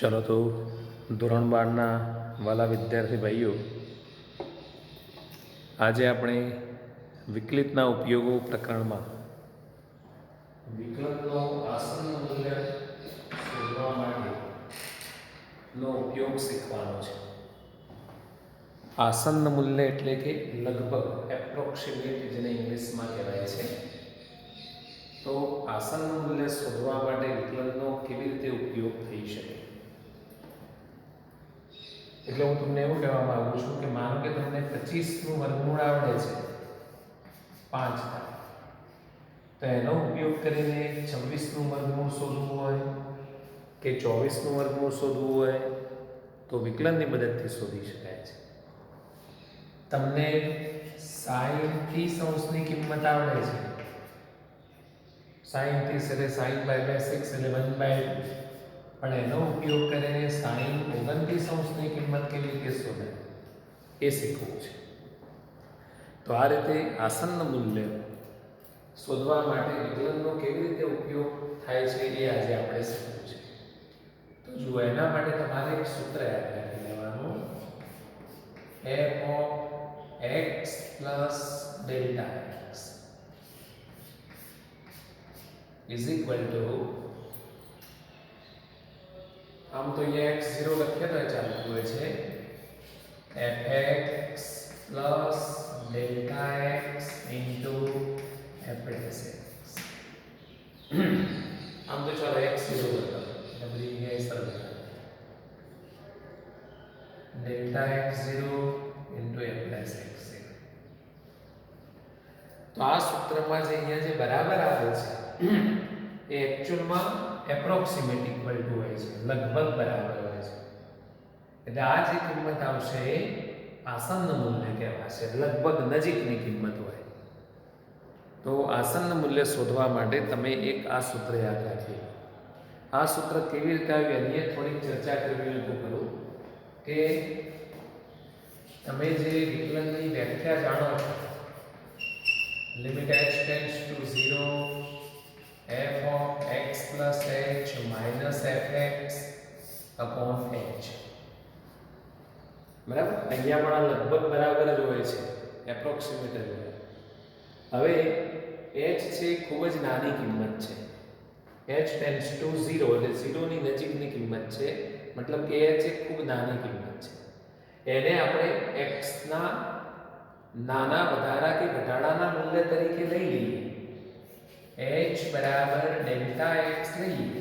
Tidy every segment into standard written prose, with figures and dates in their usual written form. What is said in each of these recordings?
चलो तो ધોરણ 12ના વાલા વિદ્યાર્થી ભાઈઓ, આજે આપણે વિકલિતના ઉપયોગો પ્રકરણમાં વિકલનનો આસન મૂલ્ય શોધવા માટેનો ઉપયોગ શીખવાનો છે. આસન મૂલ્ય એટલે કે લગભગ, એપ્રોક્સિમેટ જેને ઇંગ્લિશમાં કહેવાય છે. તો આસન મૂલ્ય શોધવા માટે વિકલનનો કેવી રીતે ઉપયોગ થઈ શકે? એટલે હું તમને એવું કહેવા માંગુ છું કે માનો કે તમને 25નું વર્ગમૂળ આવડે છે 5 થાય, તો એનો ઉપયોગ કરીને 26નું વર્ગમૂળ શોધવું હોય કે 24નું વર્ગમૂળ શોધવું હોય તો વિકલનની મદદથી શોધી શકાય છે. તમને sin 30 કિંમત આવડે છે, sin 30 એટલે sin /6 એટલે 1/2, પણ એનો ઉપયોગ કરીને sin 29 કિંમત કેવી રીતે શોધાય એ શીખવું છે. તો આ રીતે આસન્ન મૂલ્ય શોધવા માટે વિકલનનો કેવી રીતે ઉપયોગ થાય છે એ આજે આપણે શીખવું છે. તો જુઓ, એના માટે તમારે એક સૂત્ર યાદ રાખી લેવાનું, f of x plus delta x is equal to, આમ તો અહીંયા x0 લખીએ તો ચાલતું હોય છે, fx plus delta x into f dash x. આમ તો ચાલો x0 લખો એટલે બધી જગ્યાએ સરળ delta x0 into f dash x. તો આ સૂત્રમાં જે અહીંયા જે બરાબર આવે છે એ એકચ્યુઅલમાં એપ્રોક્સિમેટ ઇક્વલ ટુ હોય છે, લગભગ બરાબર હોય છે. એટલે આ જે કિંમત આવશે એ આસન્ન મૂલ્ય કહેવાશે, લગભગ નજીકની કિંમત હોય. તો આસન્ન મૂલ્ય શોધવા માટે તમે એક આ સૂત્ર યાદ રાખીએ. આ સૂત્ર કેવી રીતે આવ્યું એની થોડીક ચર્ચા કરવી હું કરું કે તમે જે વિકલનની વ્યાખ્યા જાણો છો, limit h tends to 0 f of x plus h minus fx upon h, બરાબર? અહીંયા પણ આ લગભગ બરાબર જ હોય છે, એપ્રોક્સિમેટ જ હોય. હવે h છે ખૂબ જ નાની કિંમત છે, h ટેન્ડ્સ ટુ 0 એટલે 0 ની નજીકની કિંમત છે, મતલબ કે h એક ખૂબ નાની કિંમત છે. એને આપણે x ના નાના વધારા કે ઘટાડાના મૂલ્ય તરીકે લઈ લઈએ, h બરાબર ડેલ્ટા x લઈએ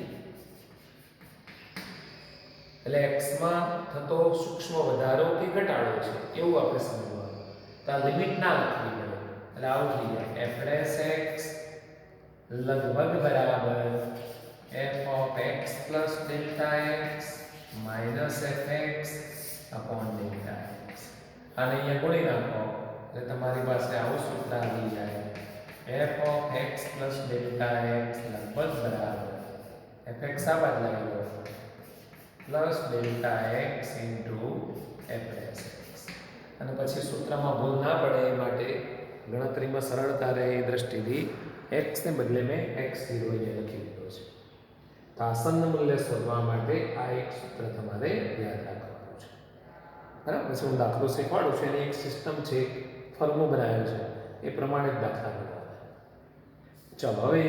એટલે x માં થતો સૂક્ષ્મ વધારો કે ઘટાડો છે એવું આપણે સમજવાનું. તો આ લિમિટ ના લખવી પડે એટલે આવું થઈ જાય, f dash x લગભગ બરાબર f of x plus delta x minus fx upon delta x. અને અહીંયા ગુણી નાખો એટલે તમારી પાસે આવું સૂત્ર આવી જાય, f of x plus delta x લગભગ બરાબર fx આ બાદ લાવી લો plus delta x into f dash x. અને પછી સૂત્રમાં ભૂલ ના પડે એ માટે ગણતરીમાં સરળતા રહે એ દ્રષ્ટિથી x ને બદલે મેં x0 અહીંયા લખી દીધો છે. તો આસન્ન મૂલ્ય શોધવા માટે આ એક સૂત્ર તમારે યાદ રાખવાનું છે, બરાબર? પછી હું દાખલો શીખવાડું છું, એની એક સિસ્ટમ છે, ફોર્મુલો બનાવ્યો છે, એ પ્રમાણે જ દાખલા બનાવવા. ચાલો, હવે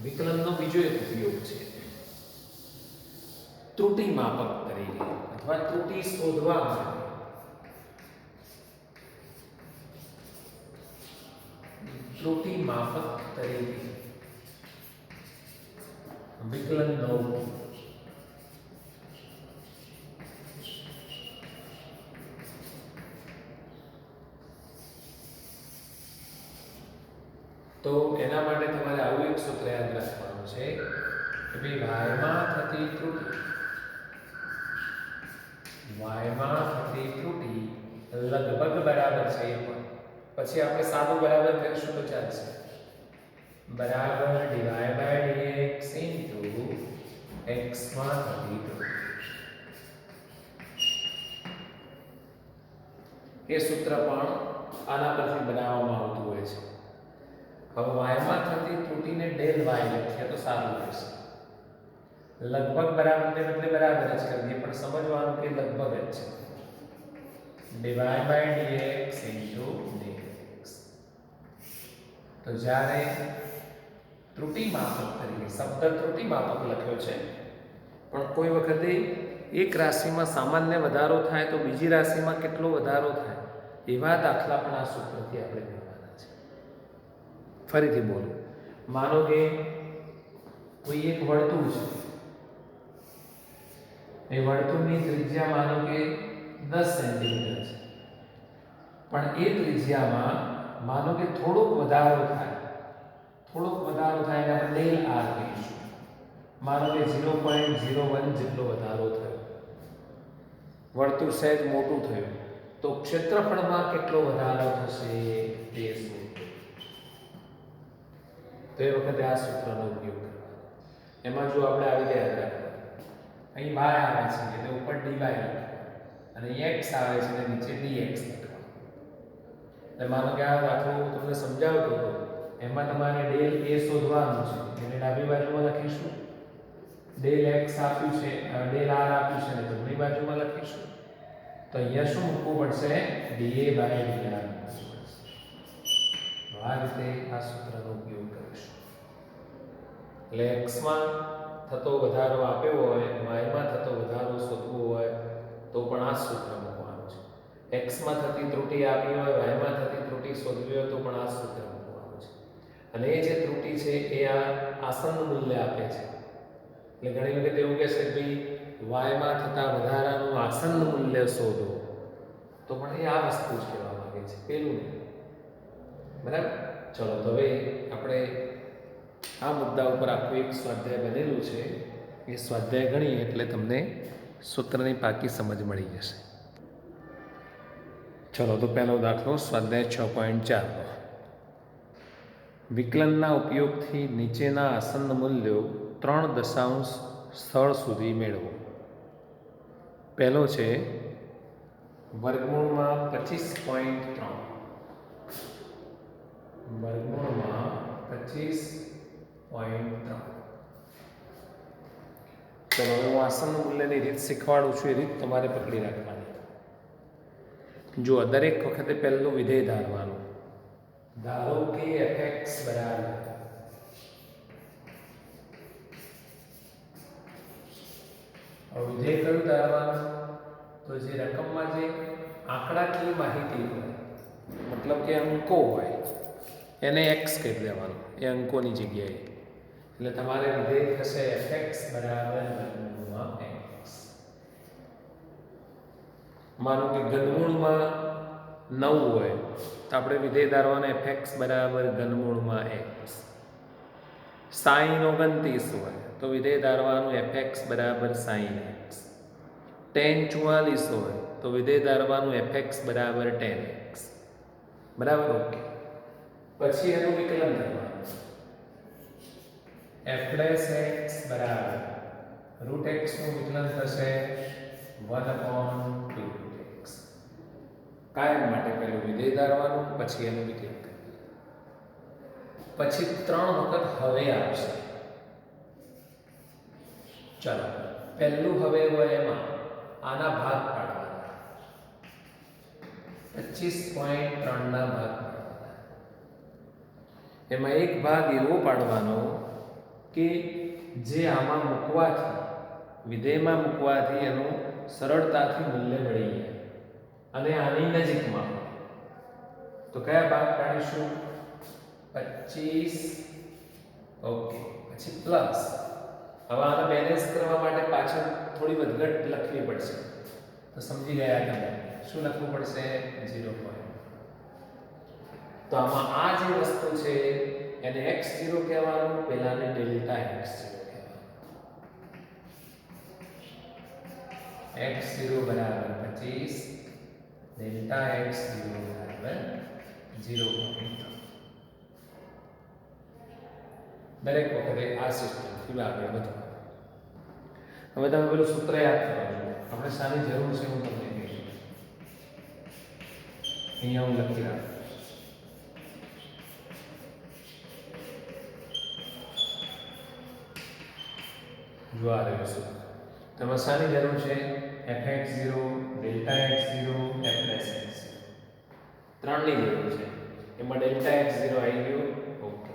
વિકલનનો બીજો એક ઉપયોગ છે ત્રુટિ માપક તરીકે અથવા ત્રુટિ શોધવા માટે. ત્રુટિ માપક તરીકે વિકલનનો તો એના માટે તમારે આવું એક સૂત્ર યાદ રાખવાનું છે કે ભાઈ y માં થતી ત્રુટિ લગભગ બરાબર છે, એ પણ પછી આપણે સાદું બરાબર કરીશું તો ચાલશે, બરાબર dy/dx into x માં થતી ત્રુટિ. એ સૂત્ર પણ આના પરથી બનાવવામાં આવતું હોય છે. હવે y માં થતી ત્રુટિને del y લખીએ તો સારું રહેશે. લગભગ બરાબરને બદલે બરાબર જ કરી દઈએ, પણ સમજવાનું કે લગભગ જ છે. Divide by dx into dx. તો જ્યારે ત્રુટિ માપક તરીકે શબ્દ ત્રુટિ માપક લખ્યો છે, પણ કોઈ વખતે એક રાશિમાં સામાન્ય વધારો થાય તો બીજી રાશિમાં કેટલો વધારો થાય એવા દાખલા પણ આ સૂત્રથી આપણે ગણવાના છે. ફરીથી બોલો. માનો કે કોઈ એક વર્તુળ છે, એ વર્તુળની ત્રિજ્યા માનો કે 10 સેન્ટીમીટર છે, પણ એ ત્રિજ્યામાં માનો કે થોડોક વધારો થાય એટલે આપણે ડેલ r કહીશું. માનો કે 0.01 જેટલો વધારો થયો, વર્તુળ સહેજ મોટું થયું, તો ક્ષેત્રફળમાં કેટલો વધારો થશે તે શોધો. તો એ વખતે આ સૂત્રનો ઉપયોગ કરવાનો. એમાં જો આપણે આવી ગયા હતા, અહીં y આવે છે એટલે ઉપર dy લખવાનું, અને અહીં x આવે છે એટલે નીચે dx લખવાનું. એટલે માનો કે આ દાખલો હું તમને સમજાવતો હતો, એમાં તમારે ડેલ a શોધવાનું છે, એને ડાબી બાજુમાં લખીશું. ડેલ x આપ્યું છે, ડેલ r આપ્યું છે, અને જમણી બાજુમાં લખીશું. તો અહીંયા શું મૂકવું પડશે? dA by dr. આ રીતે આ સૂત્રનો ઉપયોગ કરીશું. એટલે x માં થતો વધારો આપ્યો હોય, y માં થતો વધારો શોધવો હોય તો પણ આ સૂત્ર મૂકવાનું છે. x માં થતી ત્રુટિ આપી હોય, y માં થતી ત્રુટિ શોધવી હોય તો પણ આ સૂત્ર મૂકવાનું છે. અને એ જે ત્રુટિ છે એ આ આસન્ન મૂલ્ય આપે છે. એટલે ઘણી વખત એવું કહેશે કે ભાઈ y માં થતા વધારાનું આસન્ન મૂલ્ય શોધો, તો પણ એ આ વસ્તુ જ કહેવા માંગે છે, પેલું નહીં. બરાબર? ચલો, તો હવે આપણે આ મુદ્દા ઉપર આખું એક સ્વાધ્યાય બનેલું છે, એ સ્વાધ્યાય ગણીએ એટલે તમને સૂત્રની પાકી સમજ મળી જશે. ચલો, તો પહેલો દાખલો સ્વાધ્યાય 6.4. વિકલનના ઉપયોગથી નીચેના આસન્ન મૂલ્યો 3 દશાંશ સ્થળ સુધી મેળવો. પહેલો છે વર્ગમૂળમાં 25.3. વર્ગમૂળમાં 25.3. ચલો, હું આસન્ન મૂલ્યની રીત શીખવાડું છું, એ રીત તમારે પકડી રાખવાની. જો દરેક વખતે પહેલું વિધેય ધારવાનું. ધારો કે fx બરાબર વિધેય કયું ધારવાનું? તો જે રકમમાં જે આંકડાકીય માહિતી હોય, મતલબ કે અંકો હોય, એને x કહી દેવાનું, એ અંકોની જગ્યાએ. એટલે તમારે વિધેય થશે fx બરાબર ઘનમૂળમાં x. માનો કે ઘનમૂળમાં 9 હોય તો આપણે વિધેય ધારવાનું fx બરાબર ઘનમૂળમાં x. sin 29 હોય તો વિધેય ધારવાનું fx બરાબર sin x. tan 44 હોય તો વિધેય ધારવાનું fx બરાબર tan x. બરાબર? ઓકે. પછી એનું વિકલન કરવાનું. f x બરાબર √x નું વિકલન થશે 1/2x. કાયમ માટે પહેલું વિધેય ધારવાનું, પછી એનું વિકલન કરવાનું. પછી 3 વખત હવે આવશે. ચાલો, પહેલું હવે હોય એમાં આના ભાગ પાડવાના. 25.3 ના ભાગ પાડવાના. એમાં એક ભાગ એવો પાડવાનો કે જે આમાં મૂકવાથી, વિધેયમાં મૂકવાથી એનું સરળતાથી મૂલ્ય મળી જાય અને આની નજીકમાં. તો કયા ભાગ પાડીશું? 25. ઓકે. પછી પ્લસ. હવે આને બેલેન્સ કરવા માટે પાછળ થોડી વધઘટ લખવી પડશે. તો સમજી ગયા તમે શું લખવું પડશે? 0. તો આમાં આ જે વસ્તુ છે એને x0 કહેવાનું, પેલાને ડેલ્ટા x0 કહેવાનું. x0 બરાબર 25, ડેલ્ટા x0 બરાબર 0.3. દરેક વખતે આ સિસ્ટમથી આગળ વધો. હવે તમે પેલું સૂત્ર યાદ કરવાનું. આપણે શાની જરૂર છે હું તમને કહીશ. અહીંયા હું લખી રાખું. જો આ રહ્યું સૂત્ર. તેમાં શાની જરૂર છે? fx0, delta x0, f+x0. ત્રણની જરૂર છે. એમાં ડેલ્ટા x0 આવી ગયો. ઓકે.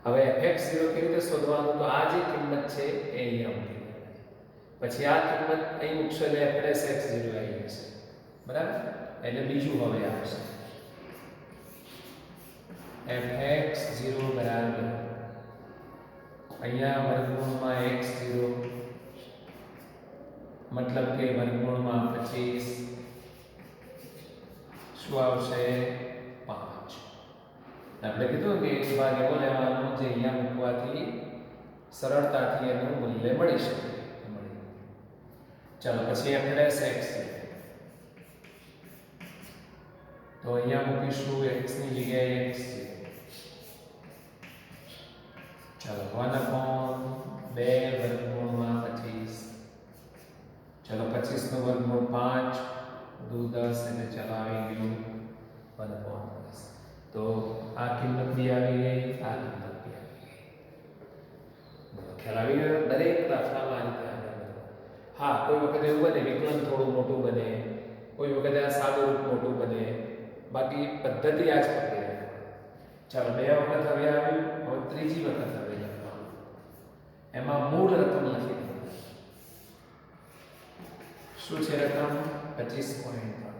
હવે fx0 કેવી રીતે શોધવાનું? તો આ જે કિંમત છે એ અહીંયા મૂકી દેવાની. પછી આ કિંમત અહીં મૂકશો એટલે f+x0 આવી જશે. બરાબર? એટલે બીજું હવે આવશે fx0 બરાબર અહીંયા વર્ગમૂળમાં x0 મતલબ કે વર્ગમૂળમાં 25 શું આવશે? 5. આપણે કીધું કે એક ભાગ એવો લેવાનો જે અહીંયા મૂકવાથી સરળતાથી એનું મૂલ્ય મળી શકે. ચાલો પછી f+x0 તો અહીંયા મૂકીશું x ની જગ્યાએ x0. ચાલો 1/2 વર્ગમૂળમાં 25. ચાલો 25 નો વર્ગમૂળ 5 દુ 10 એટલે ચાલો આવી ગયું 1/10. તો આ કિંમત બી આવી ગઈ, આ કિંમત બી આવી ગઈ. ખ્યાલ આવી ગયો? દરેક દાખલામાં આ રીતે આગળ વધો. હા, કોઈ વખત એવું બને વિકલન થોડું મોટું બને, કોઈ વખતે આ સાદું રૂપ મોટું બને, બાકી પદ્ધતિ આ જ પકડી રાખવાની. ચાલો 2 વખત હવે આવ્યું, હવે ત્રીજી વખત હવે લખવાનું. એમાં મૂળ રકમ લખી દેવાની. શું છે રકમ? 25.3.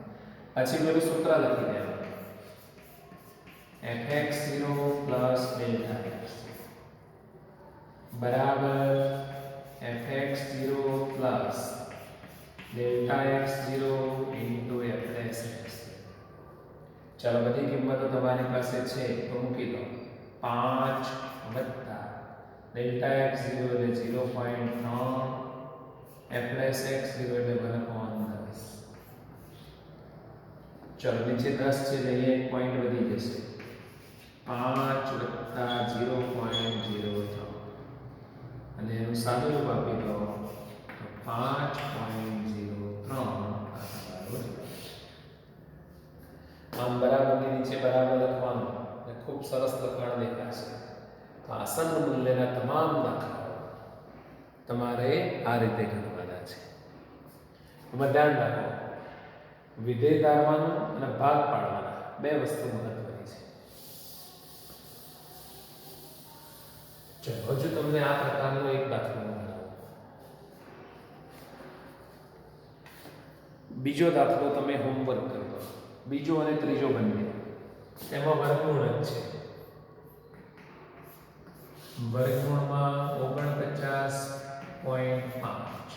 પછી પેલું સૂત્ર લખી દેવાનું fx0 પ્લસ ડેલ્ટા x બરાબર fx0 plus delta x0 into f+x. ચાલો બધી કિંમતો તમારી પાસે છે તો મૂકી દો. 5 વત્તા ડેલ્ટા x0 એટલે 0.3 f+x0 એટલે 1/10. ચાલો નીચે 10 છે એટલે અહીંયા એક પોઈન્ટ વધી જશે. 5 વત્તા 0.03 અને એનું સાદું રૂપ આપી દો તો 5.03 આમ બરાબરની નીચે બરાબર લખવાનું એટલે ખૂબ સરસ લખાણ દેખાશે. તો આસન્ન મૂલ્યના તમામ દાખલાઓ તમારે આ રીતે ગણવાના છે. એમાં ધ્યાન રાખો, વિધેય ધારવાનું અને ભાગ પાડવાના બે વસ્તુ મહત્વની છે. ચલો હજુ તમને આ પ્રકારનો એક દાખલો બનાવો. બીજો દાખલો તમે હોમવર્ક કરો. બીજો અને ત્રીજો બંને એમાં વર્ગમૂળ જ છે. વર્ગમૂળમાં 49.5.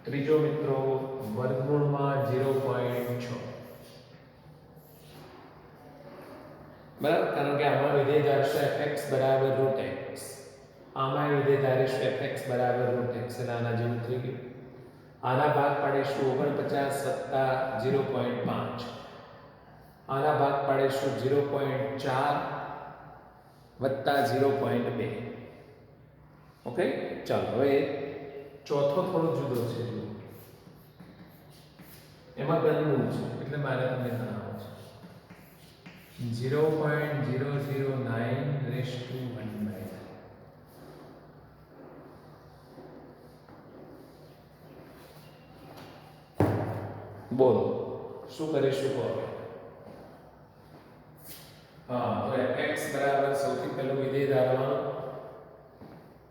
ત્રીજો મિત્રો વર્ગમૂળમાં 0.6. બરાબર? કારણ કે આમાં વિધેય ધારશો fx બરાબર √x, આમાં વિધેય ધારીશું fx બરાબર √x એટલે આના જેવું થઈ ગયું. આના ભાગ પાડીશું 49 વત્તા 0.5, આના ભાગ પાડીશું 0.4 વત્તા 0.2. ઓકે, ચાલો હવે ચોથો થોડો જુદો છે. એમાં ગણવું છે એટલે મારે તમને ગણાવવું છે. 0.009 બોલો શું કરીશું? હા, તો fx બરાબર સૌથી પહેલું વિધેય ધારવાનું.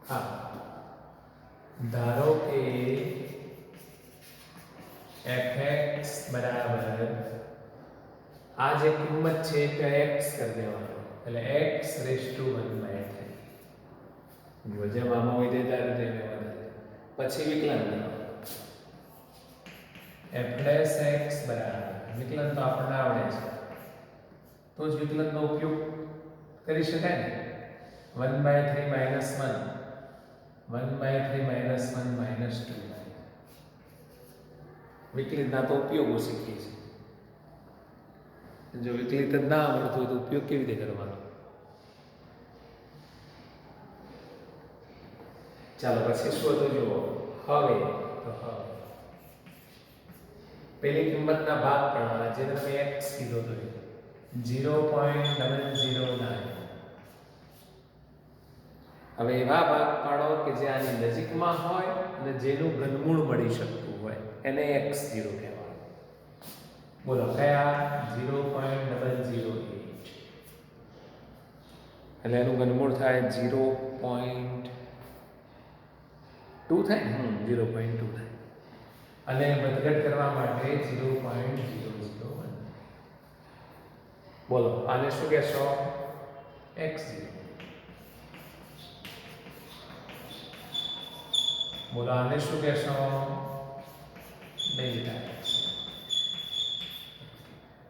હા, ધારો કે fx બરાબર આ જે કિંમત છે તે x કરી દેવાનો એટલે x⁻⁴. જો જેમ આમાં વિધેય ધારે તેમ વધારે. પછી વિકલન f+x બરાબર વિકલન તો આપણને આવડે છે તો જ વિકલનનો ઉપયોગ કરી શકાય ને. 1/3 - 1 1/3 - 1 - 2 વિકલિતના તો ઉપયોગો શીખીએ છીએ. જો વિકલિત જ ના આવડતું હોય તો ઉપયોગ કેવી રીતે કરવાનો? ચાલો પછી શું હતું જુઓ. હવે પેલી કિંમતના ભાગ પાડવાના જેને તમે x કીધો તો 0.009 હવે એવા ભાગ પાડો કે જે આની નજીકમાં હોય અને જેનું ઘનમૂળ મળી શકતું હોય એને x0 કહેવાય. બોલો કયા 0.008 એટલે એનું ઘનમૂળ થાય 0.2 થાય 0.2 થાય અને વધઘટ કરવા માટે 0.001. બોલો આને શું કહેશો x0. બોલો આને શું કહેશો ડેલ્ટા x.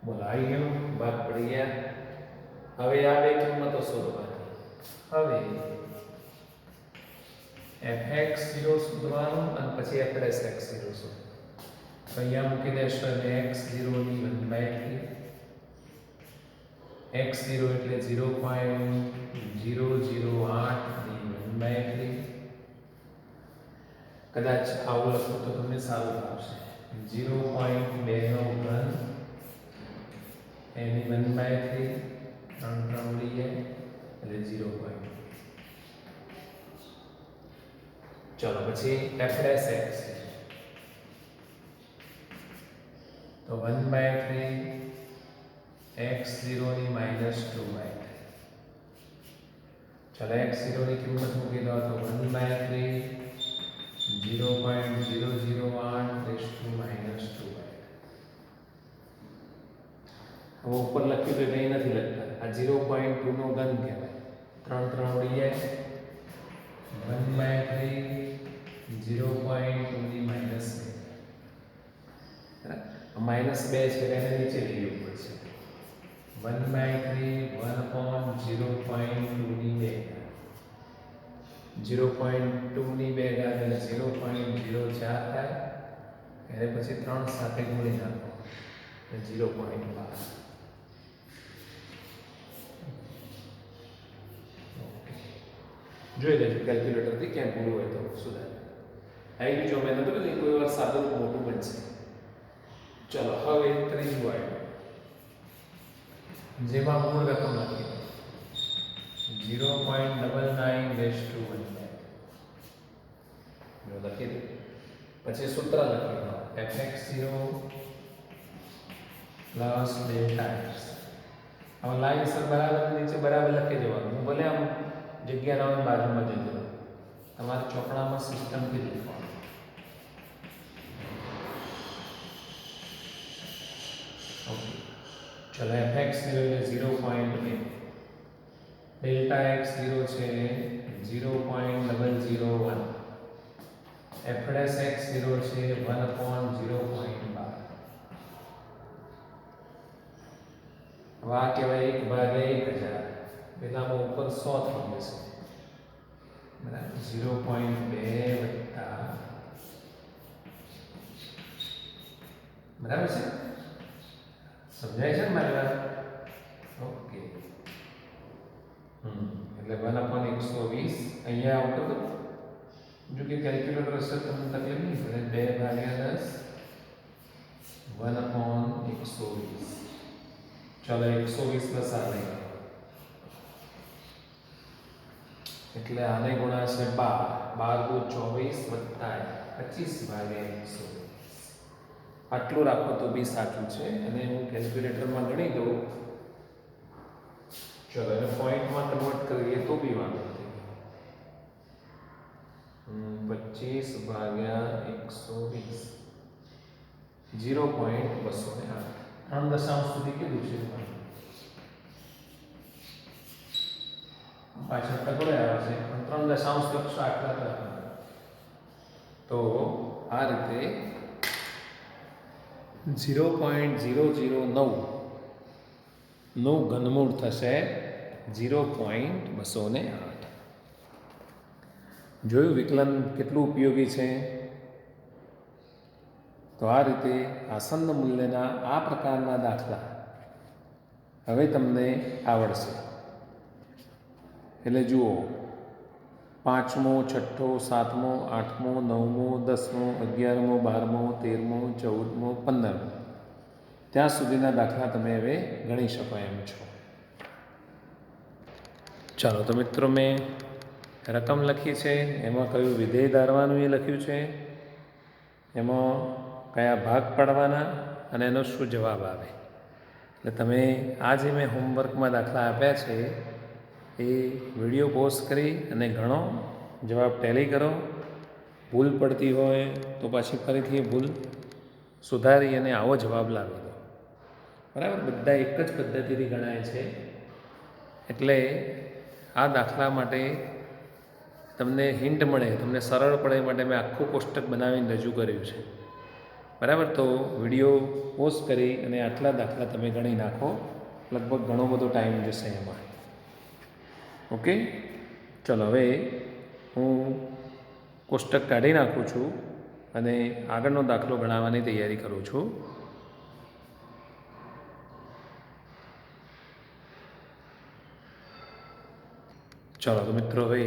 બોલો આવી ગયું ભાગ પડી ગયા. હવે આ બે કિંમતો શોધવાની. હવે fx0 શોધવાનું અને પછી f'(x0) શોધવાનું. તો અહીંયા મૂકી દેશો એટલે x0 ની 1/3 x0 એટલે 0.008 ની 1/3. કદાચ આવું લખો તો તમને સારું આવશે 0.2 નો ઘન એની 1/3 ત્રણ ઉડી જાય એટલે 0. ચલો પછી f'(x) તો 1/3 x0 ની -2/3. ચલો x0 ની કિંમત મૂકી દો તો 1/3 0.008 raised to -2/3. હવે ઉપર લખ્યું કે કંઈ નથી લખતા. આ 0.2 નો ઘન કહેવાય. ત્રણ ઉડી જાય 1/3 0.2 ની -2. -2 છે એને નીચે લઈ જવું પડશે. 1/3 1/0.2 ની 2 0.2 ની 2 ઘાત એટલે 0.04 થાય. એને પછી 3 સાથે ગુણી નાખો એટલે 0.12. જોઈ લેજો કેલ્ક્યુલેટરથી ક્યાં ભૂલ હોય તો સુધાર. આવી ગયું જો મેં નતું કીધું કોઈ વાર સાદું મોટું બનશે. ચલો હવે ત્રીજું આવ્યું જેમાં મૂળ રકમ લખી 0.99 raised to 1/3. લખી દો. પછી સૂત્ર લખી દો fx0 પ્લસ ડેલ્ટા x. હવે લાઈન સર બરાબર નીચે બરાબર લખી દેવાનું. હું ભલે આમ જગ્યા લાવવાની બાજુમાં જઈ દો. તમારે ચોકડામાં સિસ્ટમથી લખવાનું. ઓકે ચલો fx0 એટલે 0.8. ડેલ્ટા x0 છે 0.001. f'(x0) છે 1/0.12. વા કહેવાય 1/1000. પેલામાં ઉપર 100 થઈ જશે બરાબર. 0.2 વત્તા બરાબર છે. સમજાય છે ને મારી વાત? ઓકે એટલે 1/120 અહીંયા આવતો હતો. જો કે કેલ્ક્યુલેટર હશે તમને તકલીફ નહીં પડે. 2/10 1/120. ચલો 120 પ્લસ આ લઈ એટલે આને ગુણાશે 12 12 24 વત્તા 25/120. આટલું રાખો તો બી સાચું છે અને હું કેલ્ક્યુલેટરમાં ગણી દઉં. ચલો એને પોઈન્ટમાં કન્વર્ટ કરીએ તો બી વાંધો નથી. 25/120 0.208. 3 દશાંશ સુધી કીધું છે. પાછળ ટકડે આવે છે પણ 3 દશાંશ લક્ષ આટલા રાખવાના. તો આ રીતે 0.009 નું ઘનમૂળ થશે 0.208. જોયું વિકલન કેટલું ઉપયોગી છે. તો આ રીતે આસન્ન મૂલ્યના આ પ્રકારના દાખલા હવે તમને આવડશે. એટલે જુઓ 5મો 6ઠ્ઠો 7મો 8મો 9મો 10મો 11મો 12મો 13મો 14મો 15મો ત્યાં સુધીના દાખલા તમે હવે ગણી શકો એમ છો. ચાલો તો મિત્રો મેં રકમ લખી છે, એમાં કયું વિધેય ધારવાનું એ લખ્યું છે, એમાં કયા ભાગ પાડવાના અને એનો શું જવાબ આવે. એટલે તમે આ જે મેં હોમવર્કમાં દાખલા આપ્યા છે એ વિડીયો પોઝ કરી અને ઘણો જવાબ ટેલી કરો. ભૂલ પડતી હોય તો પાછી ફરીથી એ ભૂલ સુધારી અને આવો જવાબ લાવી દો. બરાબર, બધા એક જ પદ્ધતિથી ગણાય છે. એટલે આ દાખલા માટે તમને હિન્ટ મળે, તમને સરળ પડે માટે મેં આખું કોષ્ટક બનાવીને રજૂ કર્યું છે. બરાબર, તો વિડીયો પોઝ કરી અને આટલા દાખલા તમે ગણી નાખો. લગભગ ઘણો બધો ટાઈમ જશે એમાં. ઓકે, ચલો હવે હું કોષ્ટક કાઢી નાખું છું અને આગળનો દાખલો ગણાવવાની તૈયારી કરું છું. ચલો તો મિત્રો હવે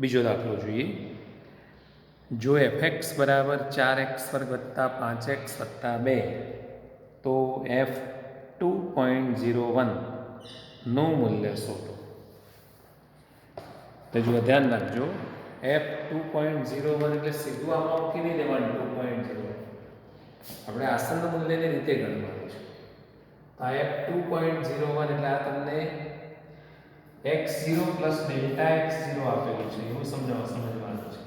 બીજો દાખલો જોઈએ. જો fx બરાબર 4x² વત્તા 5x વત્તા 2 તો f2.01 નું મૂલ્ય શોધો. તો જો ધ્યાન રાખજો, f2.01 એટલે સીધું આમાં મૂકી નહીં દેવાનું 2.01, આપણે આસન્ન મૂલ્યની રીતે ગણવાનું છે. તો f2.01 એટલે આ તમને x0 પ્લસ ડેલ્ટા x0 આપેલું છે એવું સમજવાનું છે.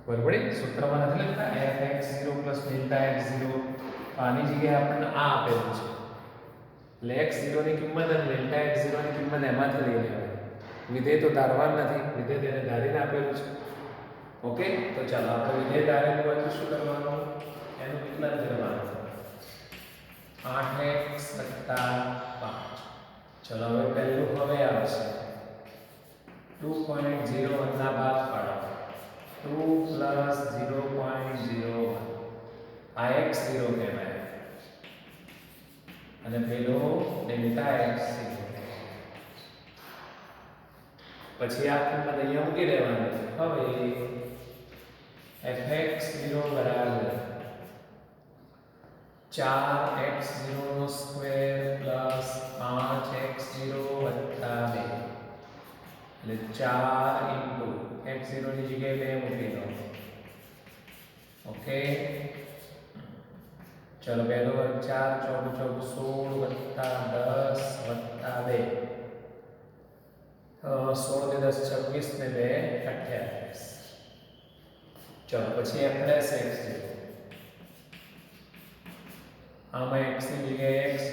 ખબર પડી? સૂત્રમાં નથી લખતા fx0 પ્લસ ડેલ્ટા x0, આની જગ્યાએ આપણને આ આપેલું છે. એટલે x0 ની કિંમત અને ડેલ્ટા x0 ની કિંમત એમાંથી લઈ લેવાની. વિધેય તો ધારવાનું નથી, વિધેય તેને ધારીને આપેલું છે. ઓકે, તો ચાલો આપણે વિધેય ધારેલું હોય તો શું કરવાનું, એનું વિકલન કરવાનું. 8x વત્તા 5. ચલો હવે પહેલું હવે આવશે 2.01 ના ભાગ પાડો. 2 પ્લસ 0.01 આ x0 કહેવાય અને પેલો ડેલ્ટા x0. પછી આ કિંમત અહીંયા મૂકી દેવાની. હવે fx0 બરાબર 4x0 નો સ્ક્વેર પ્લસ 5x0 વત્તા 2 એટલે 4 ઇન્ટુ x0 ની જગ્યાએ 2 મૂકી દો. ઓકે, ચલો પહેલો વર્ગ 4 4 16 વત્તા 10 વત્તા 2 16 ને 10 26 ને 2 28. ચલો પછી f' x0, આમાં x ની જગ્યાએ x0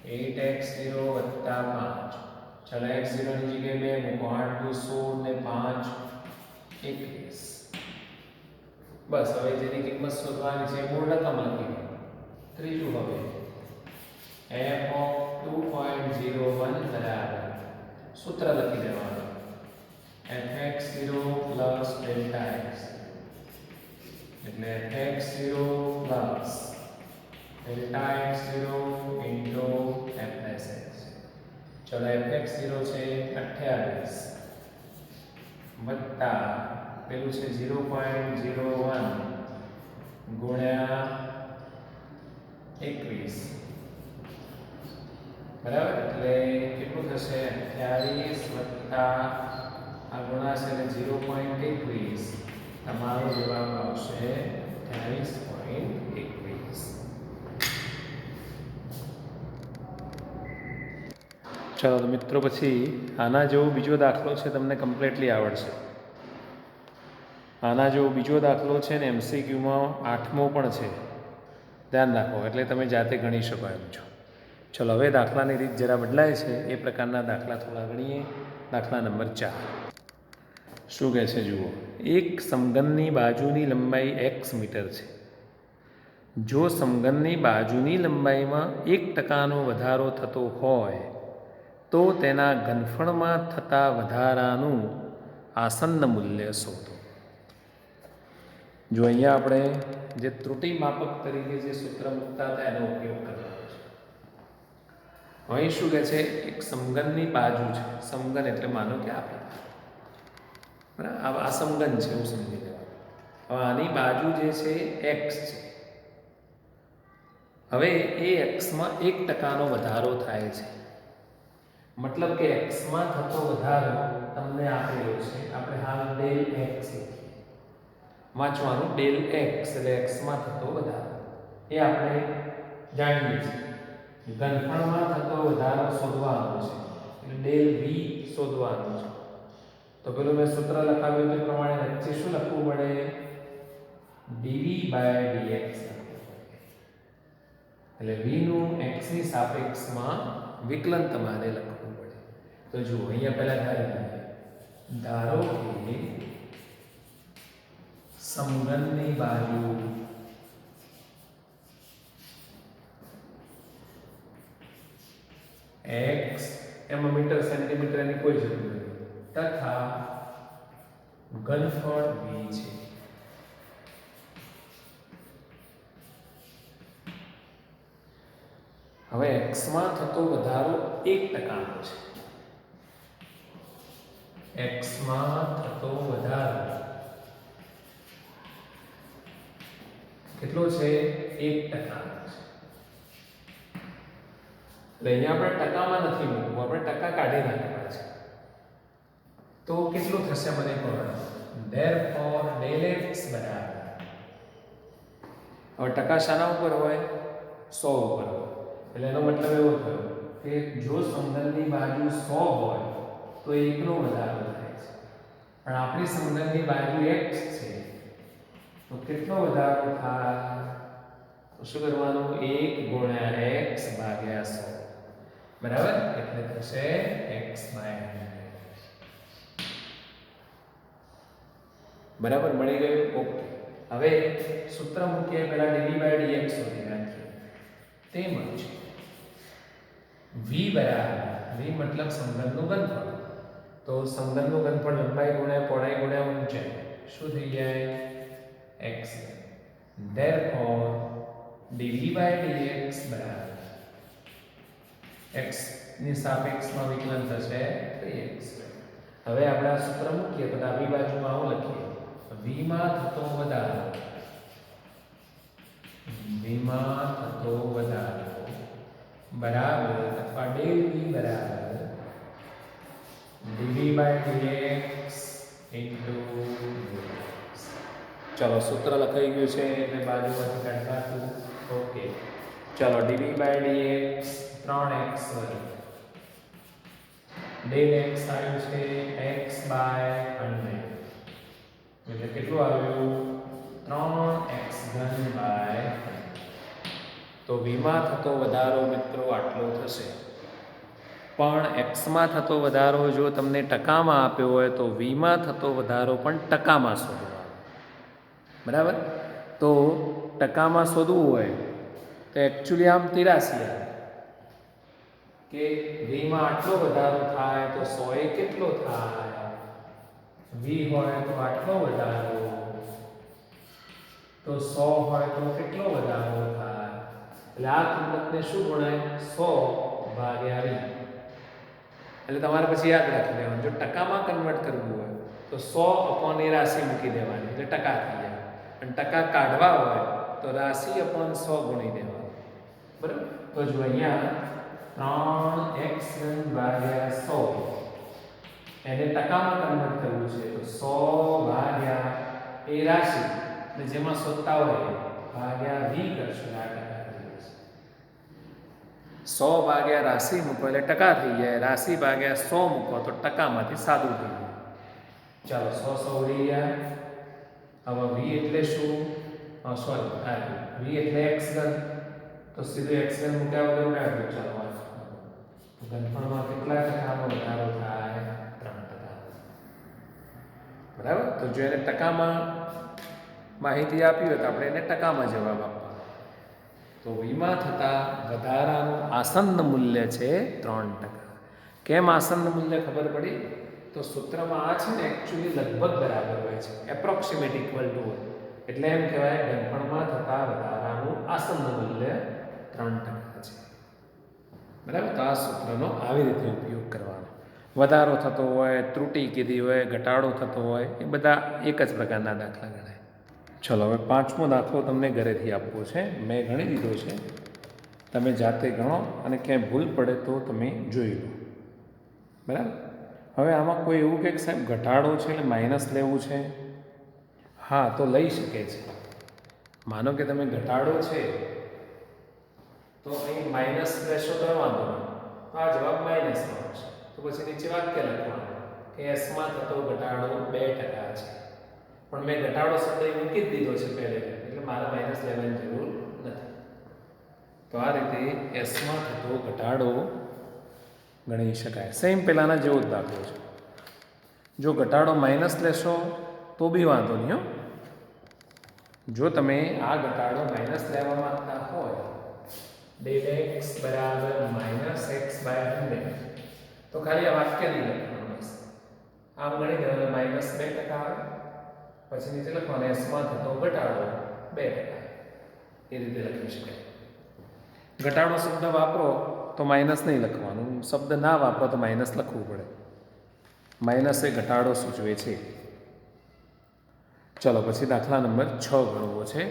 8x0 વત્તા 5. ચલો x0 ની જગ્યાએ 2 મૂકો. 8 2 16 ને 5 21. બસ હવે જેની કિંમત શોધવાની છે મૂળ રકમ લખી દો. ત્રીજું હવે f(2.01) બરાબર સૂત્ર લખી દેવાનું fx0 પ્લસ ડેલ્ટા x એટલે fx0 plus delta x0 into fx. ચલો fx0 છે 28 વત્તા પેલું છે 0.01 ગુણ્યા 21 બરાબર, એટલે કેટલું થશે 28 વત્તા આ ગુણાશે એટલે 0.21. તમારો જવાબ આવશે 28.21. ચાલો તો મિત્રો પછી આના જેવો બીજો દાખલો છે, તમને કમ્પ્લીટલી આવડશે. આના જેવો બીજો દાખલો છે ને MCQમાં 8મો પણ છે, ધ્યાન રાખો, એટલે તમે જાતે ગણી શકો એમ છો. ચલો હવે દાખલાની રીત જરા બદલાય છે, એ પ્રકારના દાખલા થોડા ગણીએ. દાખલા નંબર 4 શું કહે છે જુઓ. એક સમઘનની બાજુની લંબાઈ x મીટર છે. જો સમઘનની બાજુની લંબાઈમાં 1% વધારો થતો હોય તો તેના ઘનફળમાં થતા વધારાનું આસન્ન મૂલ્ય શોધો. જો અહીંયા આપણે જે ત્રુટિ માપક તરીકે જે સૂત્ર મૂકતા હતા એનો ઉપયોગ કરવાનો છે. અહીં શું કહે છે, એક સમઘનની બાજુ છે. સમઘન એટલે માનો કે આપણે બરાબર આ સમઘન છે એવું સમજી લેવાનું. હવે આની બાજુ જે છે x છે. હવે એ xમાં 1% વધારો થાય છે. મતલબ કે x માં થતો વધારો તમને આપેલો છે. આપણે હાલ ડેલ x વાંચવાનું. ડેલ x એટલે x માં થતો વધારો એ આપણે જાણીએ છીએ. ઘનફળમાં થતો વધારો શોધવાનો છે એટલે ડેલ v શોધવાનું છે. તો પેલું મેં સૂત્ર લખાવ્યું તે પ્રમાણે વચ્ચે શું લખવું પડે? dv/dx. એટલે v નું x ની સાપેક્ષમાં વિકલન તમારે લખવું પડે. તો જુઓ અહીંયા પહેલા ધારો કે સમઘનની બાજુ x એમાં મીટર સેન્ટીમીટર એની કોઈ જરૂર નથી તથા ઘનફળ v છે. હવે x માં થતો વધારો 1% નો છે. x માં થતો વધારો કેટલો છે? 1% નો છે. એટલે અહીંયા આપણે ટકામાં નથી મૂકવું, આપણે ટકા કાઢી નાખવા છે. તો કેટલું થશે મને કહો. therefore del x બરાબર, હવે ટકા શાના ઉપર હોય? 100 ઉપર હોય. એટલે એનો મતલબ એવો થયો કે જો સમઘનની બાજુ 100 હોય તો 1 નો વધારો થાય છે. પણ આપણી સમઘનની બાજુ x છે તો કેટલો વધારો થાય? તો શું કરવાનું? 1 ગુણ્યા x ભાગ્યા 100 બરાબર. એટલે થશે x/100. બરાબર મળી ગયું. ઓકે. હવે સૂત્ર મૂકીએ પહેલા dv/dx શોધી નાખીએ. તેમજ v બરાબર, v મતલબ સમઘનનું ઘનફળ. તો સમઘનનું ઘનફળ લંબાઈ ગુણ્યા પહોળાઈ ગુણ્યા ઊંચાઈ શું થઈ જાય? x. therefore dv/dx બરાબર x ની સાપેક્ષમાં વિકલન થશે 3x. હવે આપણે આ સૂત્ર મૂકીએ તો ડાબી બાજુમાં આવું લખીએ. v માં થતો વધારો, v માં થતો વધારો બરાબર અથવા del v બરાબર dv/dx into dx. ચલો સૂત્ર લખાઈ ગયું છે એટલે બાજુમાંથી કાઢવાનું. ઓકે. ચલો dv/dx 3x વર્ગ del x આવ્યું છે x/100 એટલે કેટલું આવ્યું? 3x3/100. તો v માં થતો વધારો મિત્રો આટલો થશે. પણ x માં થતો વધારો જો તમને ટકામાં આપ્યો હોય તો v માં થતો વધારો પણ ટકામાં શોધવાનો. બરાબર. તો ટકામાં શોધવું હોય તો એકચ્યુઅલી આમ 83 આવે કે v માં આટલો વધારો થાય તો 100 એ કેટલો થાય? v હોય તો આટલો વધારો તો 100 હોય તો કેટલો વધારો થાય? એટલે આ કિંમતને શું ગણાય? 100/v. એટલે તમારે પછી યાદ રાખી લેવાનું. જો ટકામાં કન્વર્ટ કરવું હોય તો 100 / રાશિ મૂકી દેવાની એટલે ટકા થઈ જાય. અને ટકા કાઢવા હોય તો રાશિ / 100 ગુણી દેવાનું. બરાબર. તો જો અહીંયા 3x/100 એને ટકામાં કન્વર્ટ કરવું છે તો 100/ એ રાશિ એટલે જેમાં શોધતા હોય ભાગ્યા v કરશો. આ ટકા થઈ જશે. 100/ રાશિ મૂકો એટલે ટકા થઈ જાય. રાશિ ભાગ્યા 100 મૂકો તો ટકામાંથી સાદું થઈ જાય. ચાલો 100 ઉડી ગયા. હવે v એટલે શું? સોરી v એટલે x ઘન. તો સીધું x ઘન મૂક્યા વગર ઉડાડજો. ચાલો તો ઘનફળમાં કેટલા ટકાનો વધારો થાય? 3%. બરાબર. તો જો એને ટકામાં માહિતી આપી હોય તો આપણે એને ટકામાં જવાબ આપવાનો. તો v માં થતા વધારાનું આસન્ન મૂલ્ય છે 3%. કેમ આસન્ન મૂલ્ય ખબર પડી? તો સૂત્રમાં આ છે ને એકચ્યુઅલી લગભગ બરાબર હોય છે. એપ્રોક્સિમેટ ઇક્વલ ટુ હોય એટલે એમ કહેવાય ઘનફળમાં થતા વધારાનું આસન્ન મૂલ્ય 3% છે. બરાબર. તો આ સૂત્રનો આવી રીતે ઉપયોગ કરવાનો. વધારો થતો હોય, ત્રુટિ કીધી હોય, ઘટાડો થતો હોય એ બધા એક જ પ્રકારના દાખલા ગણાય. ચલો હવે 5મો દાખલો તમને ઘરેથી આપવો છે. મેં ગણી દીધો છે. તમે જાતે ગણો અને ક્યાંય ભૂલ પડે તો તમે જોઈ લો. બરાબર. હવે આમાં કોઈ એવું કે સાહેબ ઘટાડો છે એટલે માઇનસ લેવું છે? હા, તો લઈ શકે છે. માનો કે તમે ઘટાડો છે તો અહીં માઇનસ લેશો તો વાંધો નહીં, તો આ જવાબ માઇનસમાં આવશે. તો પછી નીચે વાક્ય લખવાનું કે એસમાં થતો ઘટાડો 2% છે. પણ મેં ઘટાડો શબ્દ મૂકી જ દીધો છે પહેલેથી, એટલે મારે માઇનસ લેવાની જરૂર નથી. તો આ રીતે એસમાં થતો ઘટાડો ગણી શકાય. સેમ પહેલાંના જેવો જ દાખલો છે. જો ઘટાડો માઇનસ લેશો તો બી વાંધો નહીં. જો તમે આ ઘટાડો માઇનસ લેવા માંગતા હોય, del x બરાબર -x/100, તો ખાલી આ વાક્ય નહીં લખવાનું, બસ આમ ગણી દેવાનું -2% આવે, પછી નીચે લખવાનું એસમાં થતો ઘટાડો 2%. એ રીતે લખી શકાય. ઘટાડો શબ્દ વાપરો તો માઇનસ નહીં લખવાનું, શબ્દ ના વાપરો તો માઇનસ લખવું પડે. માઇનસ એ ઘટાડો સૂચવે છે. ચલો પછી દાખલા નંબર 6 ગણવો છે.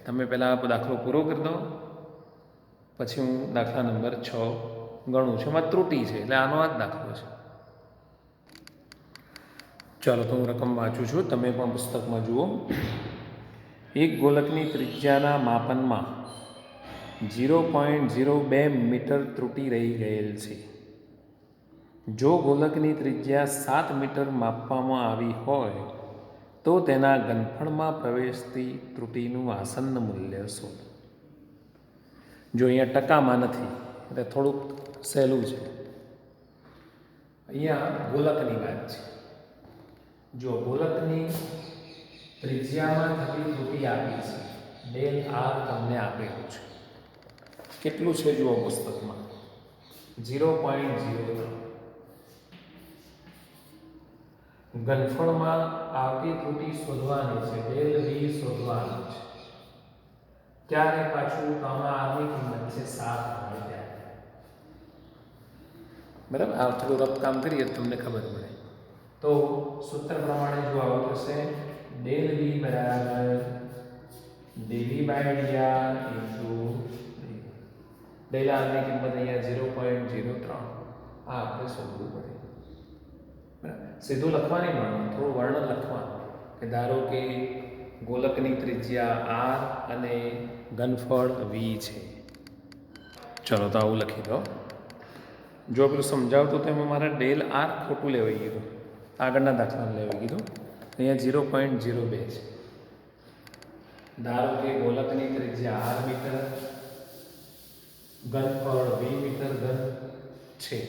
તમે પહેલાં દાખલો પૂરો કરી દો, પછી હું દાખલા નંબર 6 ગણું છું. એમાં ત્રુટિ છે એટલે આનો આ જ દાખલો છે. ચાલો તો હું રકમ વાંચું છું, તમે પણ પુસ્તકમાં જુઓ. એક ગોલકની ત્રિજ્યાના માપનમાં 0.02 મીટર ત્રુટિ રહી ગયેલ છે. જો ગોલકની ત્રિજ્યા 7 મીટર માપવામાં આવી હોય તો તેના ઘનફળમાં પ્રવેશતી ત્રુટિનું આસન્ન મૂલ્ય શોધો. જો અહીંયા ટકામાં નથી એટલે થોડુંક સહેલું છે. અહીંયા ગોલકની વાત છે. જો ગોલકની ત્રિજ્યામાં થતી ત્રુટિ આપી છે, del r તમને આપેલું છે. કેટલું છે જુઓ પુસ્તકમાં, 0.03. ઘનફળમાં આવતી ત્રુટિ શોધવાની છે, del v શોધવાનું છે. ત્યારે પાછું આમાં આની કિંમત છે 7 હોય ત્યારે. બરાબર, આ થોડું રફ કામ કરીએ તો તમને ખબર પડે. તો સૂત્ર પ્રમાણે જો આવું થશે, del v બરાબર dv/dr ઇન્ટુ del r ની કિંમત અહીંયા 0.03. આ આપણે શોધવું પડે. બરાબર, સીધું લખવાની મળે, થોડું વર્ણન લખવાનું કે ધારો કે ગોલકની ત્રિજ્યા r અને ઘનફળ v છે. ચલો તો આવું લખી દો. જો પેલું સમજાવતું તો એમાં મારે del r ખોટું લેવાઈ ગયું, આગળના દાખલામાં લેવાઈ ગયું. અહીંયા 0.02 છે. ધારો કે ગોલકની ત્રિજ્યા r મીટર, ઘનફળ v મીટર ઘન છે.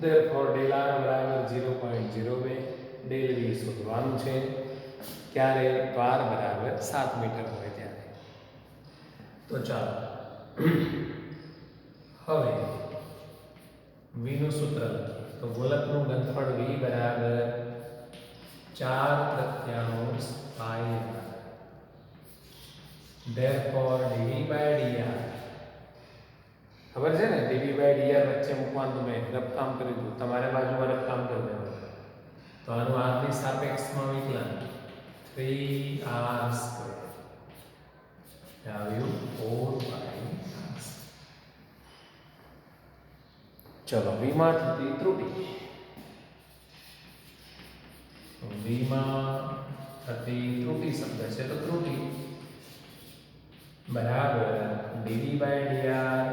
therefore del r બરાબર 0.02, del v શોધવાનું છે. ક્યારે? તો r બરાબર 7 મીટર હોય ત્યારે. તો ચાલો હવે v નું સૂત્ર લખીએ. તો ગોલકનું ઘનફળ v બરાબર 4/3 પાઈ r. therefore dv/dr, ખબર છે ને, dv/dr વચ્ચે મૂકવાનું. તમે રફ કામ કરી દો, તમારે બાજુમાં રફ કામ કરી દેવાનું. તો આનું r ની સાપેક્ષમાં વિકલન 3r², આવ્યું 4πr². ચલો v માં થતી ત્રુટિ, v માં થતી ત્રુટિ શબ્દ છે તો ત્રુટિ બરાબર dv/dr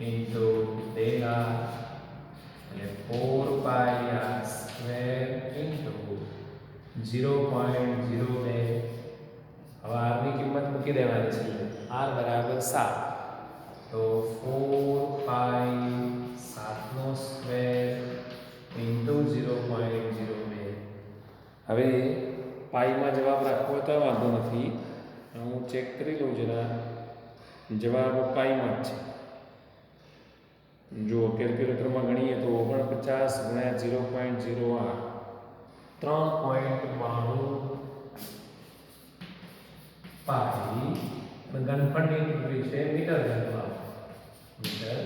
ઇન્ટુ del r એટલે 4πr² ઇન્ટુ 0.02. હવે r ની કિંમત મૂકી દેવાની છે. r બરાબર 7, તો 4π7² ઇન્ટુ 0.02. હવે પાઈમાં જવાબ રાખવો તો વાંધો નથી, હું ચેક કરી લઉં જરા. જવાબ પાઈમાં જ છે. જો કેલ્ક્યુલેટરમાં ગણીએ તો 49 ગુણ્યા 0.08, 3.92 પાઈ. ઘનફળની ત્રુટિ છે મીટર ઘનમાં, મીટર.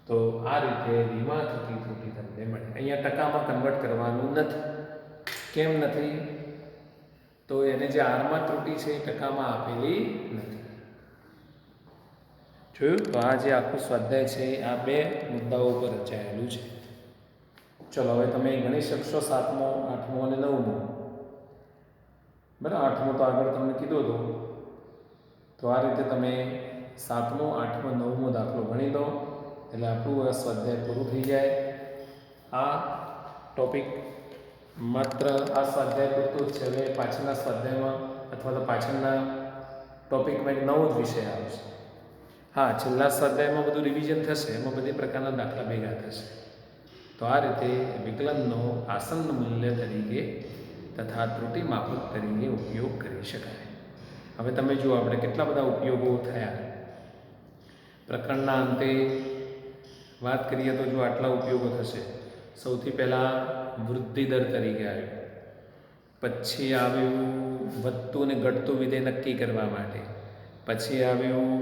તો આ રીતે ધીમા થતી ત્રુટિ તમને મળે. અહીંયા ટકામાં કન્વર્ટ કરવાનું નથી. કેમ નથી? તો એને જે આરમાં ત્રુટિ છે એ ટકામાં આપેલી નથી. જોયું? તો આ જે આખું સ્વાધ્યાય છે આ બે મુદ્દાઓ ઉપર રચાયેલું છે. ચલો હવે તમે ગણી શકશો 7મો, 8મો અને 9મો. બરાબર, 8મો તો આગળ તમને કીધું હતું. તો આ રીતે તમે 7મો, 8મો, 9મો દાખલો ગણી દો એટલે આપણું આ સ્વાધ્યાય પૂરું થઈ જાય. આ ટોપિક માત્ર આ સ્વાધ્યાય પૂરતું જ છે. હવે પાછળના સ્વાધ્યાયમાં અથવા તો પાછળના ટોપિકમાં એક નવો જ વિષય આવશે. હા, છેલ્લા સ્વાધ્યાયમાં બધું રિવિઝન થશે, એમાં બધી પ્રકારના દાખલા ભેગા થશે. તો આ રીતે વિકલનનો આસન્ન મૂલ્ય તરીકે તથા ત્રુટિ માપક તરીકે ઉપયોગ કરી શકાય. હવે તમે જુઓ આપણે કેટલા બધા ઉપયોગો થયા. પ્રકરણના અંતે વાત કરીએ તો જો આટલા ઉપયોગો થશે. સૌથી પહેલાં વૃદ્ધિ દર તરીકે આવ્યું, પછી આવ્યું વધતું અને ઘટતું વિધેય નક્કી કરવા માટે, પછી આવ્યું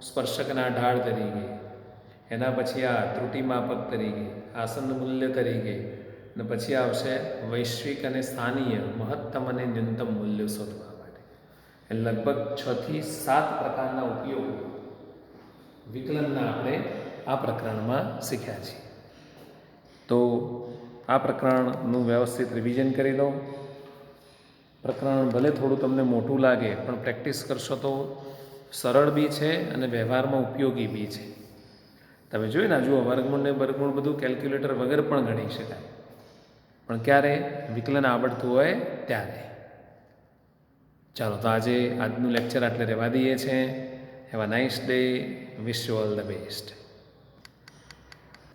સ્પર્શકના ઢાળ તરીકે, એના પછી આ ત્રુટિ માપક તરીકે, આસન્ન મૂલ્ય તરીકે, અને પછી આવશે વૈશ્વિક અને સ્થાનીય મહત્તમ અને ન્યૂનતમ મૂલ્યો શોધવા માટે. એટલે લગભગ 6 થી 7 પ્રકારના ઉપયોગો વિકલનના આપણે આ પ્રકરણમાં શીખ્યા છીએ. તો આ પ્રકરણનું વ્યવસ્થિત રિવિઝન કરી લો. પ્રકરણ ભલે થોડું તમને મોટું લાગે પણ પ્રેક્ટિસ કરશો તો સરળ બી છે અને વ્યવહારમાં ઉપયોગી બી છે. તમે જોયું ને, જુઓ વર્ગમૂળ ને વર્ગમૂળ બધું કેલ્ક્યુલેટર વગર પણ ગણી શકાય, પણ ક્યારે? વિકલન આવડતું હોય ત્યારે. ચાલો, તો આજનું લેક્ચર આટલે રહેવા દઈએ છીએ. Have a nice day. Wish you all the best.